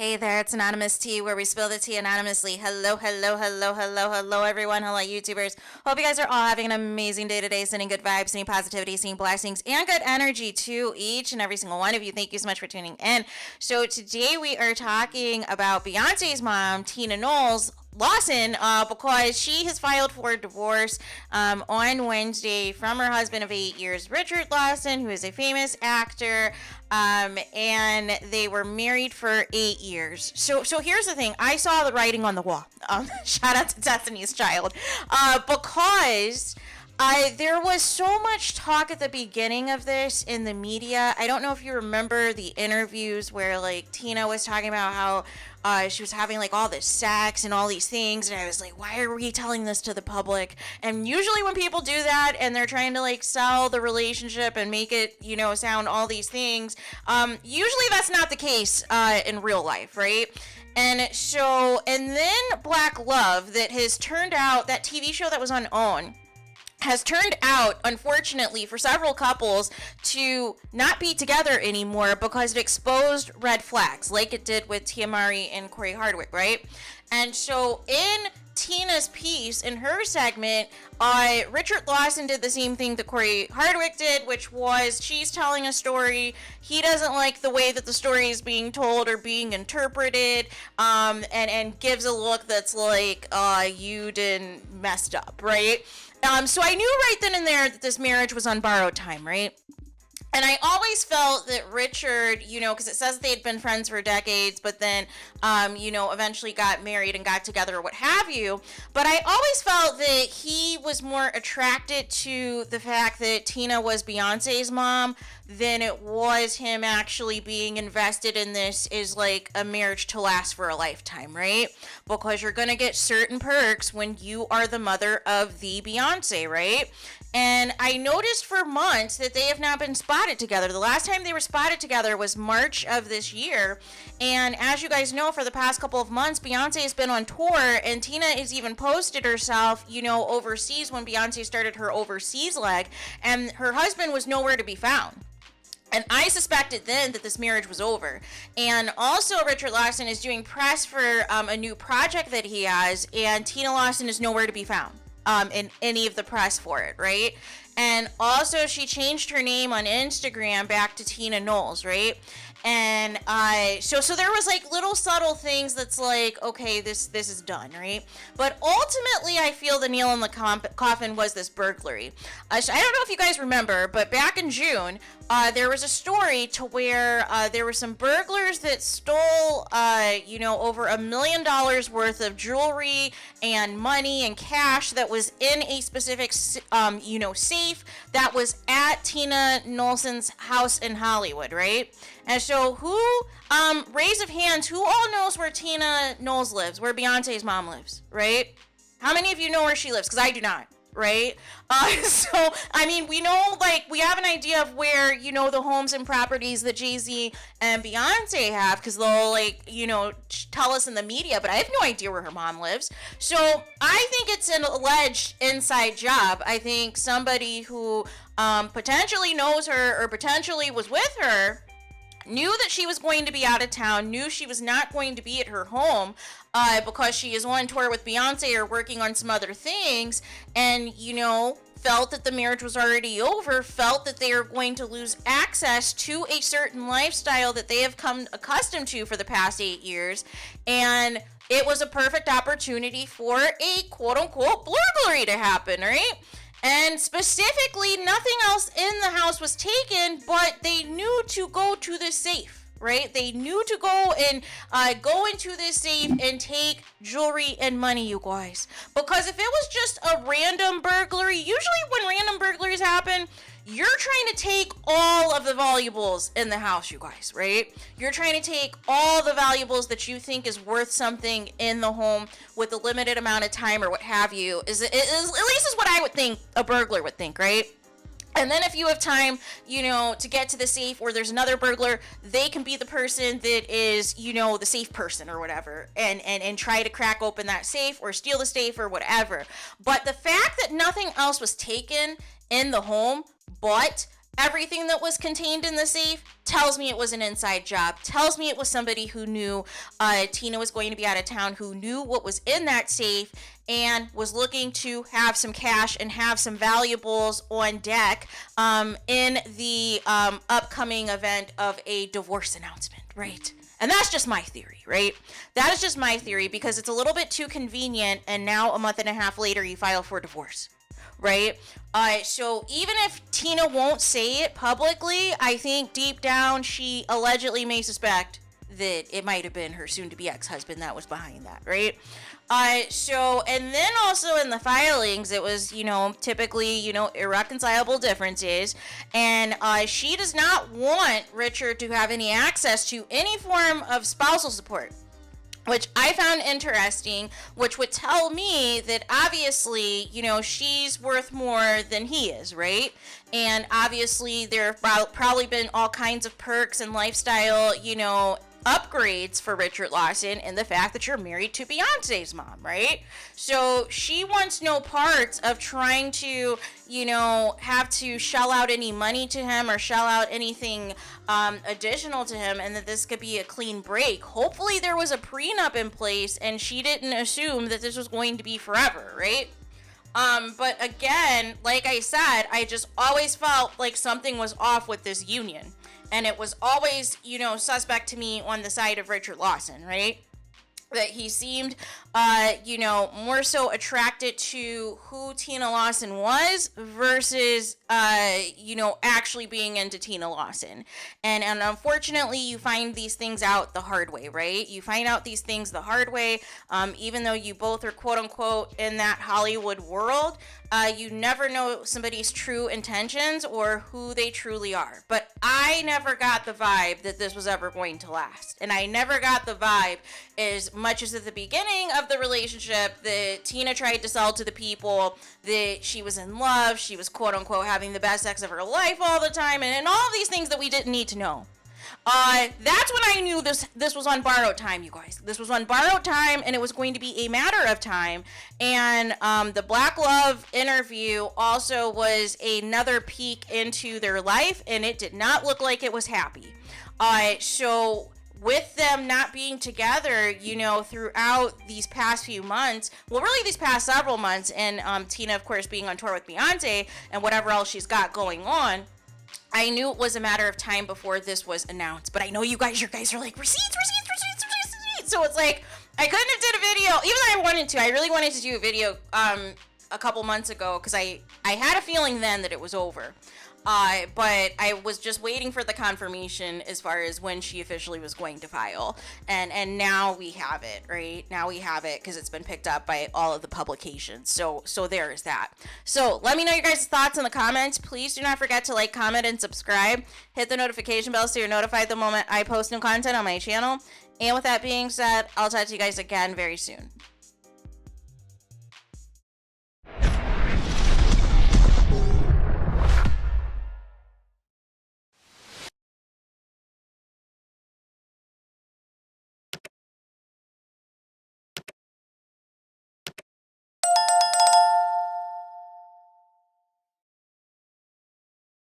Hey there, it's Anonymous Tea, where we spill the tea anonymously. Hello, hello, hello, hello, hello, everyone. Hello, YouTubers. Hope you guys are all having an amazing day today, sending good vibes, sending positivity, sending blessings, and good energy to each and every single one of you. Thank you so much for tuning in. So today we are talking about Beyonce's mom, Tina Knowles, LAWSON, because she has filed for divorce on Wednesday from her husband of 8 years, Richard Lawson, who is a famous actor, and they were married for 8 years. So here's the thing. I saw the writing on the wall. Shout out to Destiny's Child, because there was so much talk at the beginning of this in the media. I don't know if you remember the interviews where like Tina was talking about how she was having like all this sex and all these things, and I was like, why are we telling this to the public? And usually when people do that and they're trying to like sell the relationship and make it, sound all these things, usually that's not the case in real life, right? And then Black Love, that has turned out, that TV show that was on OWN, has turned out, unfortunately, for several couples to not be together anymore because it exposed red flags, like it did with Tiamari and Corey Hardwick, right? And so in Tina's piece, in her segment, Richard Lawson did the same thing that Corey Hardwick did, which was she's telling a story. He doesn't like the way that the story is being told or being interpreted, and gives a look that's like, you didn't messed up, right? So I knew right then and there that this marriage was on borrowed time, right? And I always felt that Richard, because it says they had been friends for decades, but then, eventually got married and got together or what have you. But I always felt that he was more attracted to the fact that Tina was Beyonce's mom than it was him actually being invested in this is like a marriage to last for a lifetime, right? Because you're going to get certain perks when you are the mother of the Beyonce, right? And I noticed for months that they have not been spotted together. The last time they were spotted together was March of this year. And as you guys know, for the past couple of months, Beyonce has been on tour, and Tina has even posted herself, overseas when Beyonce started her overseas leg, and her husband was nowhere to be found. And I suspected then that this marriage was over. And also Richard Lawson is doing press for a new project that he has, and Tina Lawson is nowhere to be found in any of the press for it, right? And also she changed her name on Instagram back to Tina Knowles, right? And so there was like little subtle things that's like, okay, this is done, right? But ultimately, I feel the nail in the coffin was this burglary. So I don't know if you guys remember, but back in June, there was a story to where there were some burglars that stole, over $1 million worth of jewelry and money and cash that was in a specific, safe that was at Tina Knowleson's house in Hollywood, right? And so raise of hands, who all knows where Tina Knowles lives, where Beyonce's mom lives, right? How many of you know where she lives? Because I do not, right? We know, we have an idea of where, the homes and properties that Jay-Z and Beyonce have, because they'll, tell us in the media, but I have no idea where her mom lives. So I think it's an alleged inside job. I think somebody who potentially knows her or potentially was with her knew that she was going to be out of town, knew she was not going to be at her home because she is on tour with Beyonce or working on some other things, and, felt that the marriage was already over, felt that they are going to lose access to a certain lifestyle that they have come accustomed to for the past 8 years, and it was a perfect opportunity for a quote-unquote burglary to happen, right? And specifically, nothing else in the house was taken, but they knew to go to the safe, right? They knew to go and go into this safe and take jewelry and money, you guys. Because if it was just a random burglary, usually when random burglaries happen, you're trying to take all of the valuables in the house, you guys, right? You're trying to take all the valuables that you think is worth something in the home with a limited amount of time or what have you. At least is what I would think a burglar would think, right? And then if you have time, to get to the safe, or there's another burglar, they can be the person that is, the safe person or whatever, and try to crack open that safe or steal the safe or whatever. But the fact that nothing else was taken in the home but Everything that was contained in the safe tells me it was an inside job, tells me it was somebody who knew Tina was going to be out of town, who knew what was in that safe and was looking to have some cash and have some valuables on deck in the upcoming event of a divorce announcement, right? And that's just my theory, right? That is just my theory, because it's a little bit too convenient, and now a month and a half later you file for divorce, right? So even if Tina won't say it publicly, I think deep down she allegedly may suspect that it might have been her soon-to-be ex-husband that was behind that, right? And then also in the filings, it was, typically, irreconcilable differences, and she does not want Richard to have any access to any form of spousal support, which I found interesting, which would tell me that obviously, she's worth more than he is, right? And obviously there have probably been all kinds of perks and lifestyle, upgrades for Richard Lawson, and the fact that you're married to Beyonce's mom, right? So she wants no parts of trying to, have to shell out any money to him or shell out anything additional to him, and that this could be a clean break. Hopefully there was a prenup in place and she didn't assume that this was going to be forever, right? But again, like I said, I just always felt like something was off with this union. And it was always, suspect to me on the side of Richard Lawson, right? That he seemed, more so attracted to who Tina Lawson was versus, actually being into Tina Lawson. And unfortunately, you find these things out the hard way, right? You find out these things the hard way, even though you both are quote unquote in that Hollywood world. You never know somebody's true intentions or who they truly are. But I never got the vibe that this was ever going to last. And I never got the vibe as much as at the beginning of the relationship that Tina tried to sell to the people that she was in love, she was quote unquote having the best sex of her life all the time, and all of these things that we didn't need to know. That's when I knew this was on borrowed time, you guys. This was on borrowed time, and it was going to be a matter of time. And the Black Love interview also was another peek into their life, and it did not look like it was happy. So with them not being together, throughout these past few months, well, really these past several months, and Tina, of course, being on tour with Beyonce and whatever else she's got going on, I knew it was a matter of time before this was announced. But I know you guys are like, receipts. So it's like, I couldn't have did a video, even though I wanted to. I really wanted to do a video a couple months ago, because I had a feeling then that it was over. But I was just waiting for the confirmation as far as when she officially was going to file. And now we have it, right? Now we have it because it's been picked up by all of the publications. So there is that. So let me know your guys' thoughts in the comments. Please do not forget to like, comment, and subscribe. Hit the notification bell so you're notified the moment I post new content on my channel. And with that being said, I'll talk to you guys again very soon.